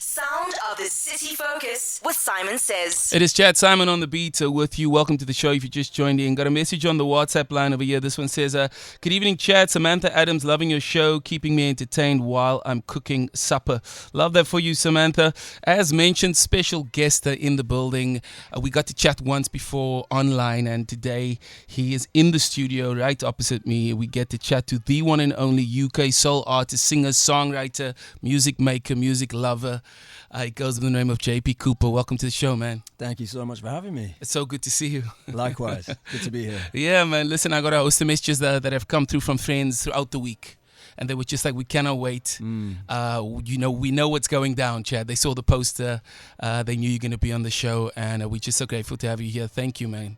Sound of the City Focus with Saaiman Says. It is Chad Saaiman on the beat with you. Welcome to the show if you just joined in. Got a message on the WhatsApp line over here. This one says, good evening, Chad. Samantha Adams, loving your show, keeping me entertained while I'm cooking supper. Love that for you, Samantha. As mentioned, special guest in the building. We got to chat once before online, and today he is in the studio right opposite me. We get to chat to the one and only UK soul artist, singer, songwriter, music maker, music lover. It goes by the name of JP Cooper. Welcome to the show, man. Thank you so much for having me. It's so good to see you. Likewise. Good to be here. Yeah, man. Listen, I got a host of messages that have come through from friends throughout the week. And they were just like, we cannot wait. We know what's going down, Chad. They saw the poster. They knew you're going to be on the show. And we're just so grateful to have you here. Thank you, man.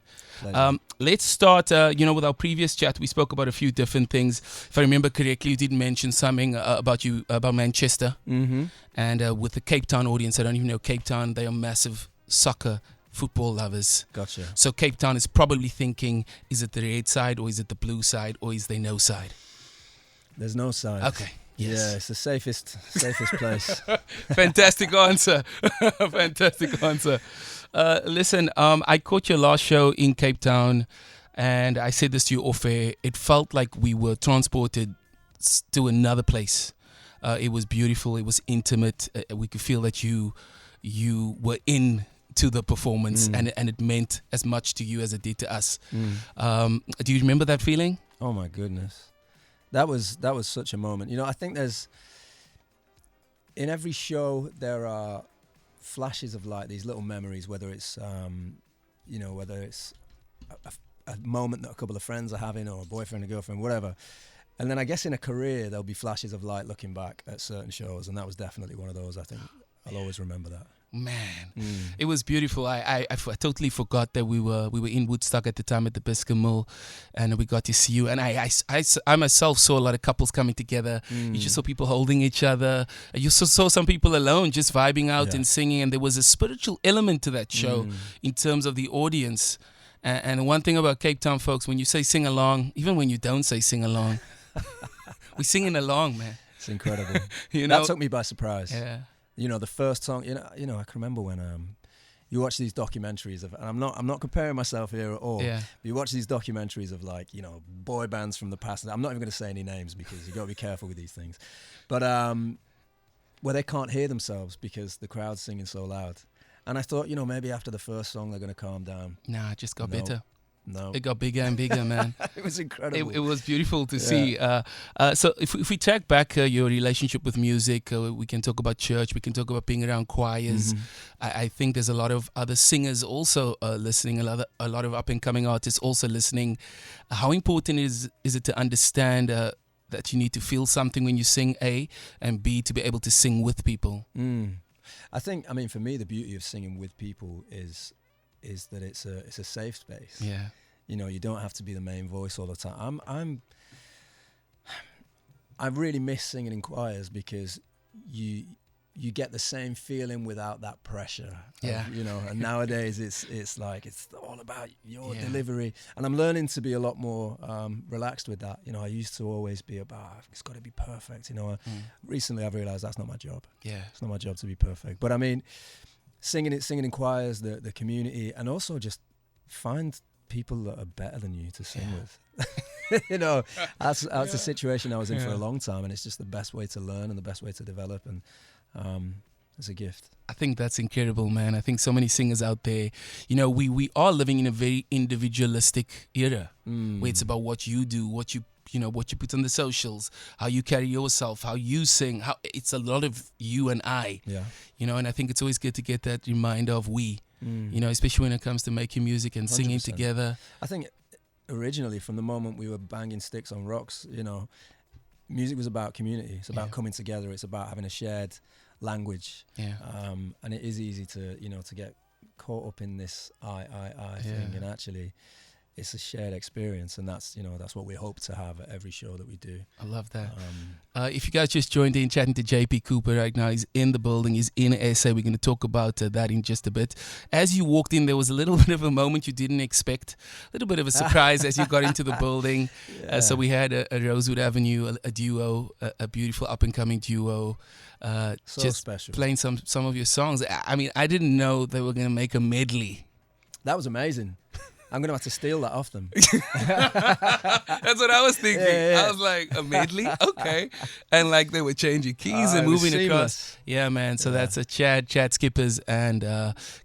Let's start, with our previous chat. We spoke about a few different things. If I remember correctly, you did mention something about Manchester. Mm-hmm. And with the Cape Town audience, I don't even know Cape Town. They are massive soccer football lovers. Gotcha. So Cape Town is probably thinking, is it the red side or is it the blue side or is there no side? There's no side. Okay. Yes. Yeah, it's the safest place. Fantastic answer. Fantastic answer. Listen, I caught your last show in Cape Town, and I said this to you off air. It felt like we were transported to another place. It was beautiful. It was intimate. We could feel that you were into the performance, and it meant as much to you as it did to us. Do you remember that feeling? Oh my goodness. That was such a moment. I think in every show there are flashes of light, these little memories, whether it's whether it's a moment that a couple of friends are having, or a boyfriend or girlfriend, whatever. And then I guess in a career there'll be flashes of light looking back at certain shows, and that was definitely one of those. I think I'll always remember that. Man, it was beautiful. I totally forgot that we were in Woodstock at the time at the Biscuit Mill, and we got to see you. And I myself saw a lot of couples coming together. You just saw people holding each other. You saw some people alone, just vibing out and singing. And there was a spiritual element to that show in terms of the audience. And one thing about Cape Town folks, when you say sing along, even when you don't say sing along, we're singing along, man. It's incredible. That took me by surprise. Yeah. The first song, I can remember when you watch these documentaries of, and I'm not comparing myself here at all. Yeah. But you watch these documentaries of boy bands from the past. I'm not even going to say any names because you got to be careful with these things. But where they can't hear themselves because the crowd's singing so loud. And I thought, maybe after the first song they're going to calm down. Nah, it just got better. No. It got bigger and bigger, man. It was incredible. It was beautiful to see. So if we track back your relationship with music, we can talk about church, we can talk about being around choirs. I think there's a lot of other singers also listening, a lot of up-and-coming artists also listening. How important is it to understand that you need to feel something when you sing, A, and B, to be able to sing with people? I think, for me, the beauty of singing with people is that it's a safe space. Yeah. You don't have to be the main voice all the time. I really miss singing in choirs because you get the same feeling without that pressure. Yeah. And nowadays it's like it's all about your delivery, and I'm learning to be a lot more relaxed with that. I used to always be about it's got to be perfect. Recently I've realized that's not my job. Yeah. It's not my job to be perfect. But singing in choirs, the community, and also just find people that are better than you to sing with. That's a situation I was in for a long time, and it's just the best way to learn and the best way to develop, and it's a gift. I think that's incredible, man. I think so many singers out there, we are living in a very individualistic era where it's about what you do, what you put on the socials, how you carry yourself, how you sing, it's a lot of you and I. Yeah. And I think it's always good to get that reminder of we, especially when it comes to making music and 100%. Singing together. I think originally from the moment we were banging sticks on rocks, music was about community. It's about coming together. It's about having a shared language. Yeah. And it is easy to get caught up in this I thing, and actually it's a shared experience, and that's what we hope to have at every show that we do. I love that. If you guys just joined in, chatting to JP Cooper right now, he's in the building, he's in SA. We're going to talk about that in just a bit. As you walked in, there was a little bit of a moment you didn't expect, a little bit of a surprise as you got into the building. So we had a Rosewood Avenue, a duo, a beautiful up-and-coming duo. So just special. Playing some of your songs. I mean, I didn't know they were going to make a medley. That was amazing. I'm going to have to steal that off them. That's what I was thinking. Yeah. I was like, a medley? Okay. And like they were changing keys and moving across. Yeah, man. So that's a Chad Skippers and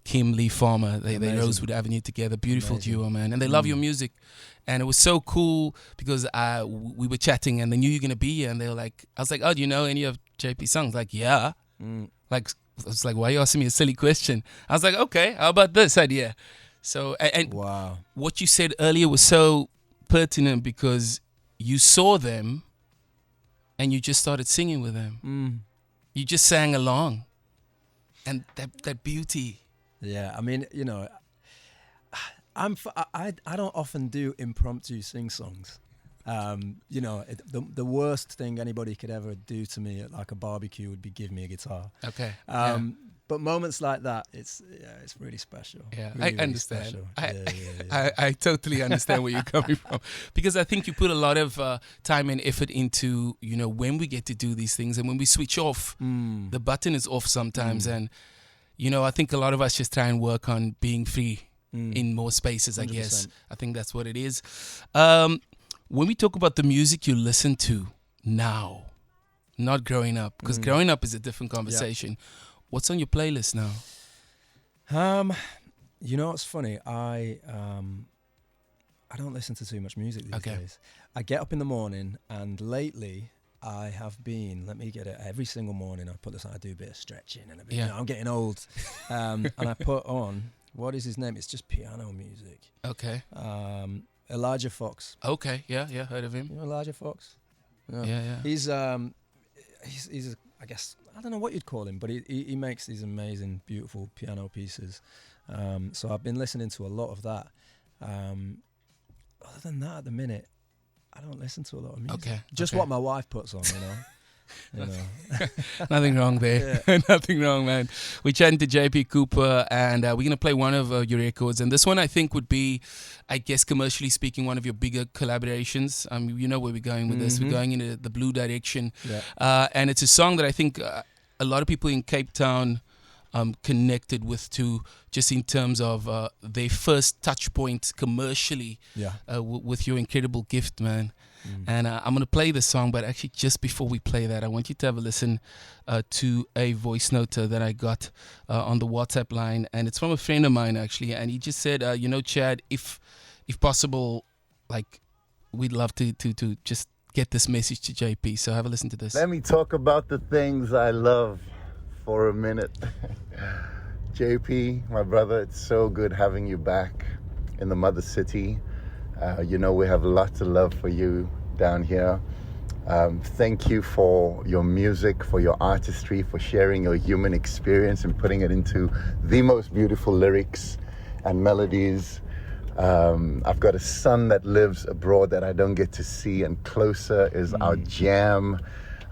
Kim Lee Farmer. They Rosewood Avenue together. Beautiful duo, man. And they love your music. And it was so cool because we were chatting and they knew you were going to be here. And they were like, I was like, oh, do you know any of JP songs? Like, yeah. Like, I was like, why are you asking me a silly question? I was like, okay, how about this idea? So, and wow, what you said earlier was so pertinent because you saw them and you just started singing with them. You just sang along. And that beauty. Yeah, I mean, I don't often do impromptu sing songs. The worst thing anybody could ever do to me at like a barbecue would be give me a guitar. Okay. But moments like that, it's really special. Yeah, really, I understand. Yeah. I totally understand where you're coming from because I think you put a lot of time and effort into when we get to do these things and when we switch off, the button is off sometimes, and I think a lot of us just try and work on being free in more spaces. 100%. I guess I think that's what it is. When we talk about the music you listen to now, not growing up, because growing up is a different conversation. Yeah. What's on your playlist now? It's funny. I don't listen to too much music these days. I get up in the morning, and lately I have been. Let me get it. Every single morning I put this on. I do a bit of stretching and a bit. I'm getting old, and I put on. What is his name? It's just piano music. Okay. Elijah Fox. Okay. Yeah. Heard of him. You know Elijah Fox? Yeah. He's I guess I don't know what you'd call him, but he makes these amazing, beautiful piano pieces. So I've been listening to a lot of that. Other than that, at the minute, I don't listen to a lot of music. Okay. Just what my wife puts on, Nothing wrong there. Yeah. Nothing wrong, man. We're chatting to JP Cooper, and we're going to play one of your records. And this one, I think, would be, I guess, commercially speaking, one of your bigger collaborations. You know where we're going with this. We're going into the blue direction. Yeah. And it's a song that I think a lot of people in Cape Town connected with too, just in terms of their first touch point commercially with your incredible gift, man. And I'm going to play the song, but actually just before we play that, I want you to have a listen to a voice note that I got on the WhatsApp line. And it's from a friend of mine, actually. And he just said, Chad, if possible, like, we'd love to just get this message to JP. So have a listen to this. Let me talk about the things I love for a minute. JP, my brother, it's so good having you back in the mother city. We have lots of love for you down here. Thank you for your music, for your artistry, for sharing your human experience and putting it into the most beautiful lyrics and melodies. I've got a son that lives abroad that I don't get to see, and Closer is our jam.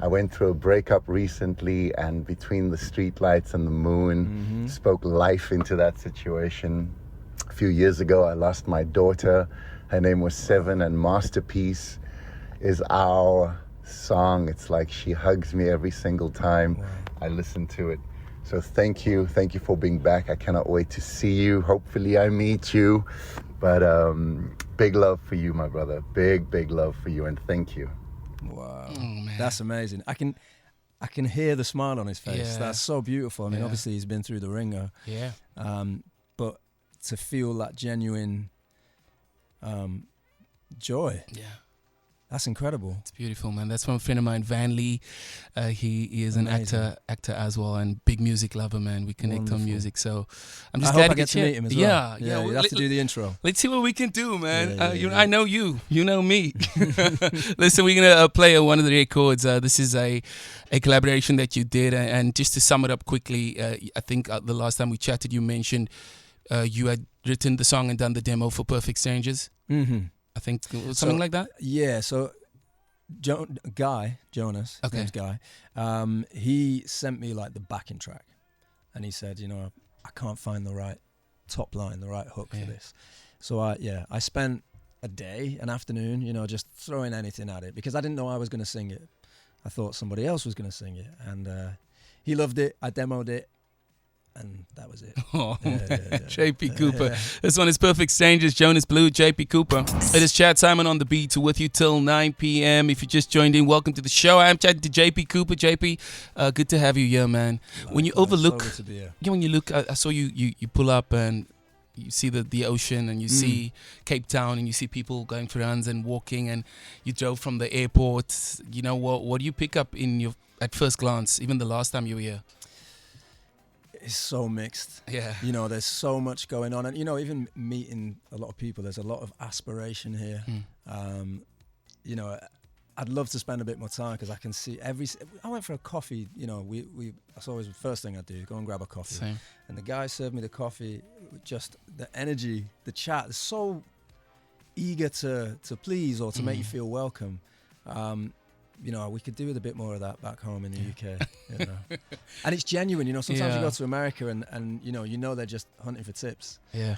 I went through a breakup recently, and Between the Streetlights and the Moon spoke life into that situation. A few years ago, I lost my daughter. Her name was Seven, and Masterpiece is our song. It's like she hugs me every single time I listen to it. So thank you for being back. I cannot wait to see you. Hopefully I meet you. But big love for you, my brother. Big love for you, and thank you. Wow, that's amazing. I can hear the smile on his face. Yeah. That's so beautiful. I mean, obviously he's been through the ringer. Yeah. But to feel that genuine joy. Yeah. That's incredible. It's beautiful, man. That's from a friend of mine, Van Lee. He is an actor as well, and big music lover, man. We connect on music, so I'm just glad I get to meet him as well. Yeah. We'll have to do the intro. Let's see what we can do, man. I know you. You know me. Listen, we're gonna play one of the records. This is a collaboration that you did, and just to sum it up quickly, I think the last time we chatted, you mentioned you had written the song and done the demo for Perfect Strangers. Mm-hmm. I think it was something like that. Yeah, so Jonas, his name's Guy, he sent me like the backing track, and he said, I can't find the right top line, the right hook for this. So I spent a day, an afternoon, just throwing anything at it, because I didn't know I was going to sing it. I thought somebody else was going to sing it, and he loved it. I demoed it, and that was it. Oh, JP Cooper. This one is Perfect Strangers, Jonas Blue, JP Cooper. It is Chad Saaiman on the beat, with you till 9 p.m. If you just joined in, welcome to the show. I am chatting to JP Cooper. JP, good to have you here, man. When you overlook, when you look, I saw you pull up and you see the ocean, and you see Cape Town, and you see people going for runs and walking, and you drove from the airport. What do you pick up at first glance, even the last time you were here? It's so mixed. Yeah. There's so much going on, and even meeting a lot of people, there's a lot of aspiration here. I'd love to spend a bit more time, because I can see I went for a coffee. That's always the first thing I do, go and grab a coffee. Same. And the guy served me the coffee, just the energy, the chat is so eager to please or to make you feel welcome. We could do with a bit more of that back home in the UK. And it's genuine, sometimes you go to America and they're just hunting for tips. Yeah.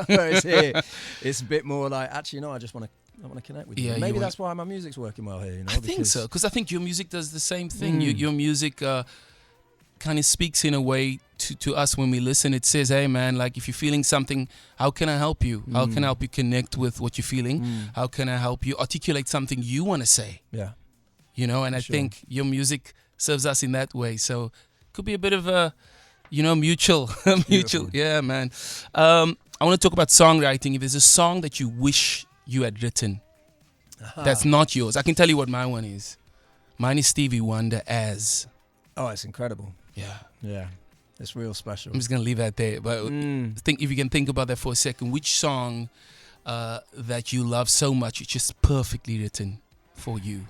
Whereas here, it's a bit more like, actually, I just want to connect with you. Yeah, Maybe that's why my music's working well here, I think so, because I think your music does the same thing. Your music kind of speaks in a way to us when we listen. It says, hey man, like, if you're feeling something, how can I help you? How can I help you connect with what you're feeling? How can I help you articulate something you want to say? Yeah. And I think your music serves us in that way. So could be a bit of a, mutual. Yeah, man. I want to talk about songwriting. If there's a song that you wish you had written that's not yours, I can tell you what my one is. Mine is Stevie Wonder, As. Oh, it's incredible. Yeah. It's real special. I'm just going to leave that there. But think if you can think about that for a second, which song that you love so much, it's just perfectly written for you?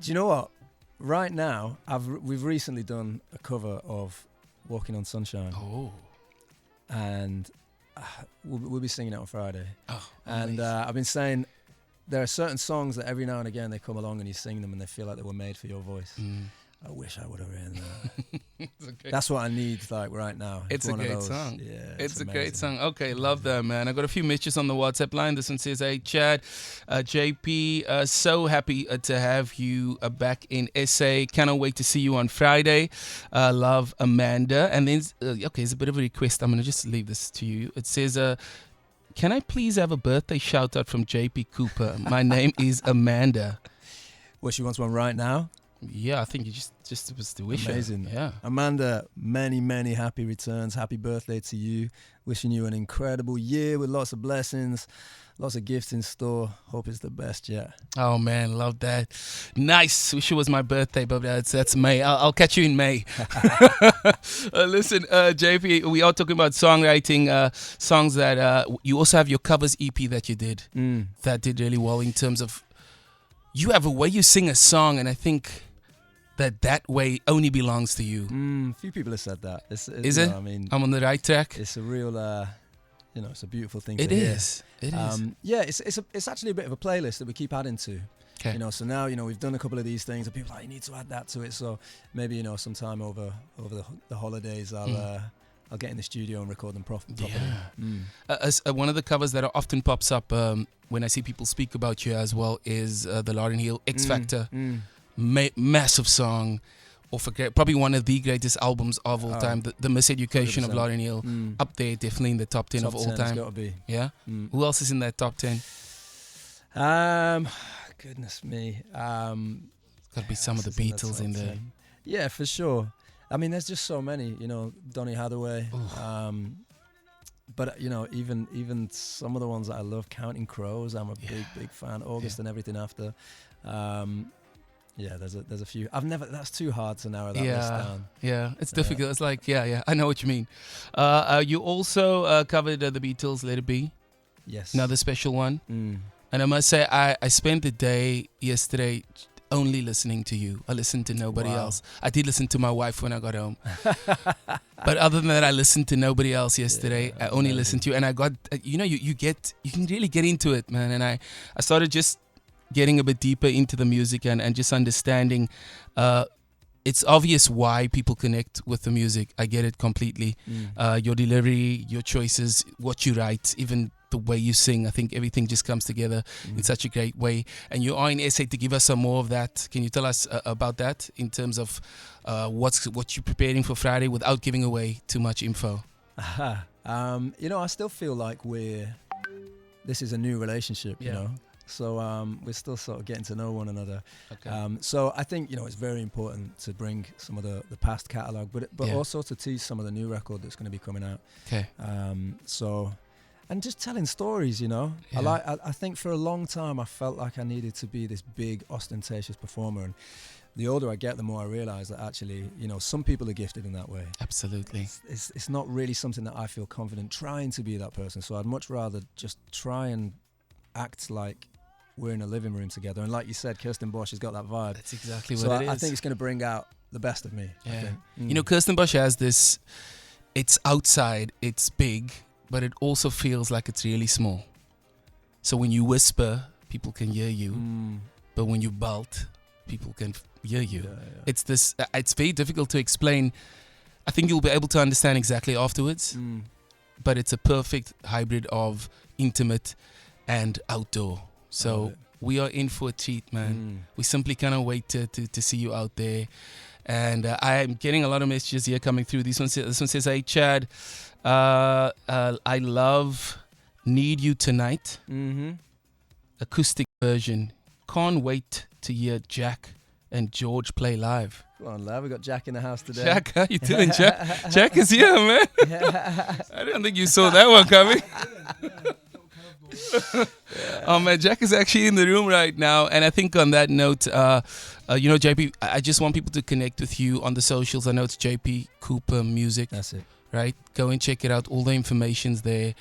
Do you know what? Right now, we've recently done a cover of Walking on Sunshine. Oh. And we'll be singing it on Friday. Oh, and I've been saying there are certain songs that every now and again they come along and you sing them and they feel like they were made for your voice. I wish I would have written that. That's what I need, like, right now. It's a great song. Yeah, it's a great song. Okay, love that, man. I got a few messages on the WhatsApp line. This one says, hey, Chad, JP, so happy to have you back in SA. Cannot wait to see you on Friday. Love, Amanda. And then, it's a bit of a request. I'm going to just leave this to you. It says, can I please have a birthday shout out from JP Cooper? My name is Amanda. Well, she wants one right now. Yeah, I think you just was to wish Amazing. her. Yeah. Amanda, many, many happy returns. Happy birthday to you. Wishing you an incredible year with lots of blessings, lots of gifts in store. Hope it's the best yet. Oh, man, love that. Nice. Wish it was my birthday, but that's May. I'll catch you in May. Listen, JP, we are talking about songwriting, songs that you also have your covers EP that you did that did really well in terms of you have a way you sing a song, and I think that way only belongs to you. A few people have said that. Is it? I mean, I'm on the right track. It's a real, it's a beautiful thing. It to is. hear. It is. Yeah, it's actually a bit of a playlist that we keep adding to. Okay. So now we've done a couple of these things, and people are like, you need to add that to it. So maybe sometime over the holidays, I'll get in the studio and record them properly. Yeah. As one of the covers that often pops up when I see people speak about you as well is the Lauryn Hill X Factor. Massive song, probably one of the greatest albums of all time. The Miseducation 100%. Of Lauryn Hill, up there, definitely in the top 10 of all time. It's got to be. Yeah. Who else is in that top 10? Goodness me. Got to be some of the Beatles in there. 10. Yeah, for sure. I mean, there's just so many. Donny Hathaway. But even some of the ones that I love, Counting Crows, I'm a big fan. August and Everything After. There's a few. That's too hard to narrow that list down. Yeah, it's difficult. It's like, I know what you mean. You also covered the Beatles, Let It Be. Yes. Another special one. And I must say, I spent the day yesterday only listening to you. I listened to nobody else. I did listen to my wife when I got home. But other than that, I listened to nobody else yesterday. I only listened to you. And I got, you can really get into it, man. And I started just getting a bit deeper into the music and just understanding it's obvious why people connect with the music. I get it completely. Your delivery, your choices, what you write, even the way you sing. I think everything just comes together in such a great way. And you are in SA to give us some more of that. Can you tell us about that in terms of what you're preparing for Friday without giving away too much info? I still feel like this is a new relationship, you know. So we're still sort of getting to know one another. Okay. So I think, it's very important to bring some of the past catalogue, but also to tease some of the new record that's going to be coming out. Okay. And just telling stories, Yeah. I think for a long time I felt like I needed to be this big, ostentatious performer. And the older I get, the more I realise that actually, some people are gifted in that way. Absolutely. It's not really something that I feel confident trying to be that person. So I'd much rather just try and act like we're in a living room together, and like you said, Kirsten Bosch has got that vibe. That's exactly what it is. I think it's going to bring out the best of me. Yeah. I think. Kirsten Bosch has this. It's outside, it's big, but it also feels like it's really small. So when you whisper, people can hear you, but when you belt, people can hear you. Yeah. It's this. It's very difficult to explain. I think you'll be able to understand exactly afterwards. But it's a perfect hybrid of intimate and outdoor. So we are in for a treat, man. We simply cannot wait to see you out there. And I'm getting a lot of messages here coming through. This one says, "Hey Chad, I love Need You Tonight, acoustic version. Can't wait to hear Jack and George play live." Come on, love. We got Jack in the house today. Jack, how you doing, Jack? Jack is here, man. I don't think you saw that one coming. Oh man, Jack is actually in the room right now, and I think on that note, JP, I just want people to connect with you on the socials. I know it's JP Cooper Music. That's it. Right? Go and check it out. All the information's there.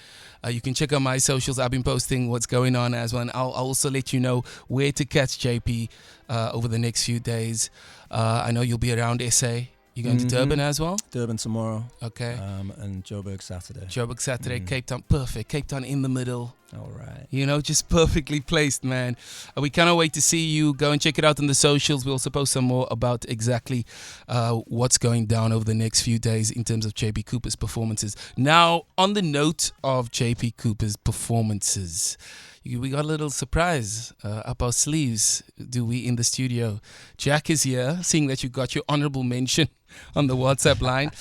You can check out my socials. I've been posting what's going on as well. And I'll also let you know where to catch JP over the next few days. I know you'll be around SA. You're going to Durban as well? Durban tomorrow. Okay. And Joburg Saturday. Joburg Saturday, Cape Town. Perfect. Cape Town in the middle. All right. Just perfectly placed, man. We cannot wait to see you. Go and check it out on the socials. We'll post some more about exactly what's going down over the next few days in terms of JP Cooper's performances. Now, on the note of JP Cooper's performances, we got a little surprise up our sleeves, do we, in the studio. Jack is here, seeing that you got your honorable mention on the WhatsApp line.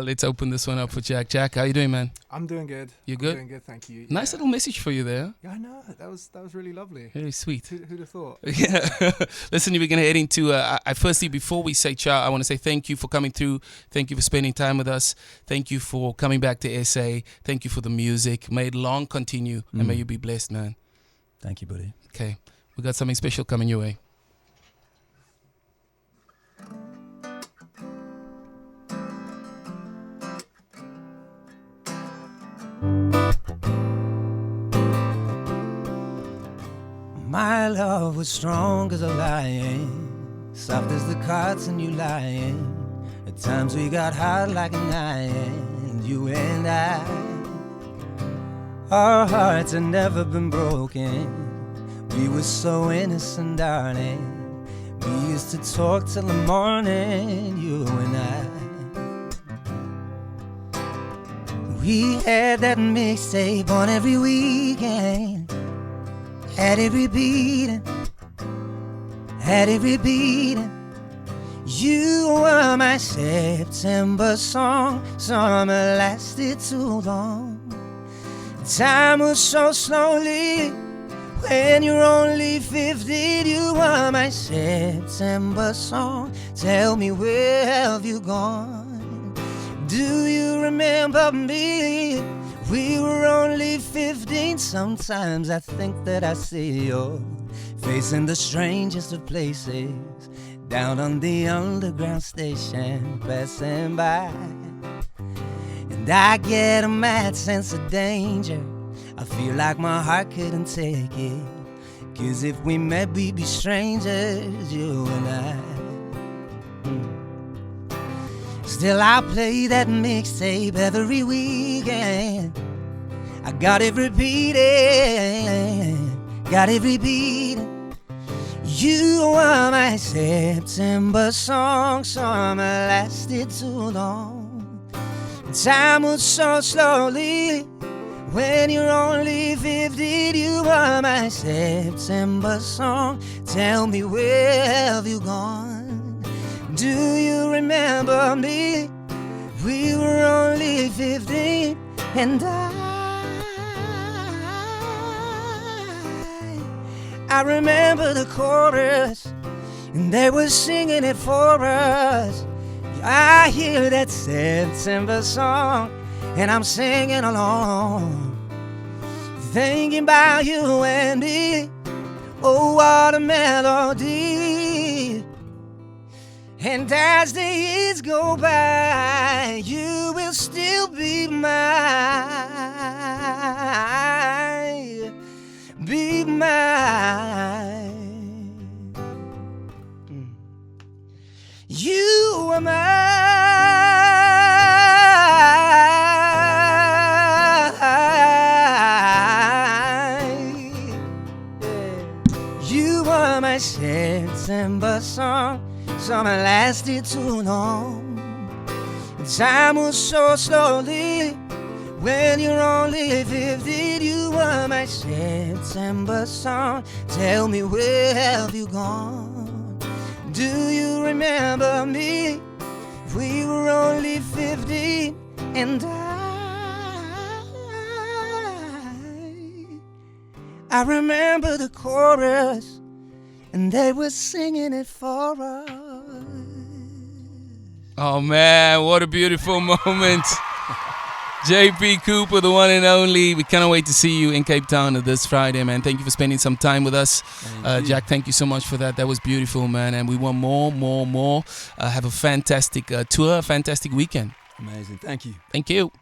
Let's open this one up for Jack. Jack, how you doing, man? I'm doing good. You good? I'm doing good, thank you. Nice little message for you there. Yeah, I know. That was really lovely. Very sweet. Who'd have thought? Yeah. Listen, we're going to head into... firstly, before we say ciao, I want to say thank you for coming through. Thank you for spending time with us. Thank you for coming back to SA. Thank you for the music. May it long continue, and may you be blessed, man. Thank you, buddy. Okay. We got something special coming your way. My love was strong as a lion, soft as the cards and you lying. At times we got hard like an iron, you and I. Our hearts had never been broken. We were so innocent, darling. We used to talk till the morning, you and I. We had that mixtape on every weekend. Had it repeating, had it repeating. You were my September song. Summer lasted too long. Time moves so slowly when you're only 15. You were my September song. Tell me, where have you gone? Do you remember me? We were only 15. Sometimes I think that I see your face in the strangest of places, down on the underground station, passing by. And I get a mad sense of danger. I feel like my heart couldn't take it. 'Cause if we met, we'd be strangers, you and I. Still, I play that mixtape every weekend. I got it repeated, got it repeated. You are my September song, summer lasted too long. Time moves so slowly when you're only 15. You are my September song. Tell me, where have you gone? Do you remember me? We were only 15, and I remember the chorus, and they were singing it for us. I hear that September song, and I'm singing along, thinking about you and me. Oh, what a melody. And as the years go by, you will still be mine, be mine. You are mine. You are my September song. Summer lasted too long. Time moves so slowly when you're only 15. You were my September song. Tell me, where have you gone? Do you remember me? We were only 15, and I remember the chorus, and they were singing it for us. Oh man, what a beautiful moment. JP Cooper, the one and only. We cannot wait to see you in Cape Town this Friday, man. Thank you for spending some time with us. Jack, thank you so much for that. That was beautiful, man. And we want more. Have a fantastic tour, fantastic weekend. Amazing. Thank you. Thank you.